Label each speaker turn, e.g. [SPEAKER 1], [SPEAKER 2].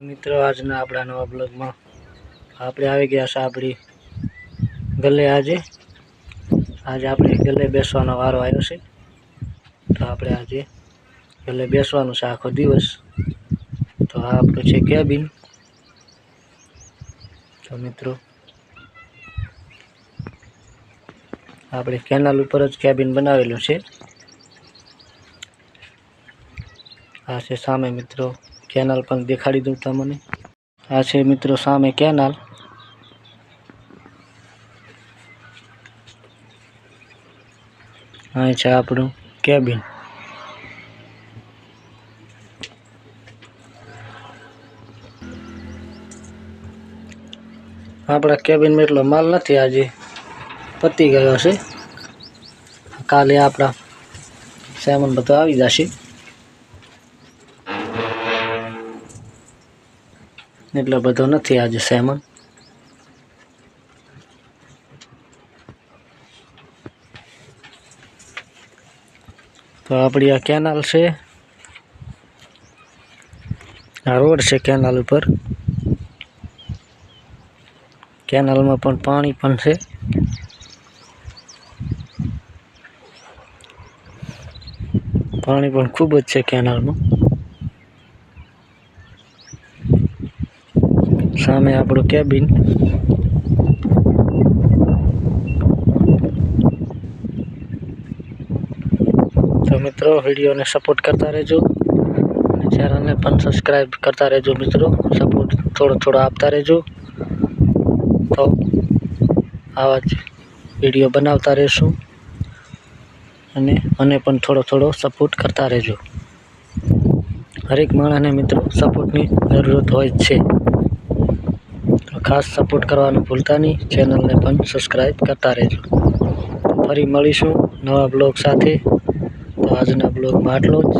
[SPEAKER 1] મિત્રો આજના આપણા નવા બ્લોગમાં આપણે આવી ગયા છે આપણી ગલ્લે. આજે આપણે ગલ્લે બેસવાનો વારો આવ્યો છે. તો આપણે આજે ગલ્લે બેસવાનું છે આખો દિવસ. તો આ આપણું છે કેબિન. તો મિત્રો આપણે કેનાલ ઉપર જ કેબિન બનાવેલું છે. આ છે સામે મિત્રો કેનાલ પણ દેખાડી દઉં તમને. આ છે મિત્રો સામે કેનાલ. આ છે આપણું કેબિન. આપણા કેબિનમાં એટલો માલ નથી, આજે પતી ગયો છે. કાલે આપણા સામાન બધો આવી જશે. એટલો બધો નથી આજે સામાન. તો આપણી આ કેનાલ છે, આ રોડ છે કેનાલ ઉપર. કેનાલમાં પણ પાણી પણ છે. પાણી પણ ખૂબ જ છે કેનાલમાં. સામે આપણું કેબિન. તો મિત્રો વિડીયોને સપોર્ટ કરતા રહેજો અને ચેનલને પણ સબસ્ક્રાઈબ કરતા રહેજો મિત્રો. સપોર્ટ થોડો આપતા રહેજો. તો આવા જ વિડીયો બનાવતા રહેશું અને મને પણ થોડો સપોર્ટ કરતા રહેજો. હરેક માણસને મિત્રો સપોર્ટની જરૂરત હોય જ છે. તો ખાસ સપોર્ટ કરવાનું ભૂલતા નહીં. ચેનલને પણ સબસ્ક્રાઈબ કરતા રહેજો. ફરી મળીશું નવા બ્લોગ સાથે. તો આજના બ્લોગમાં આટલો જ.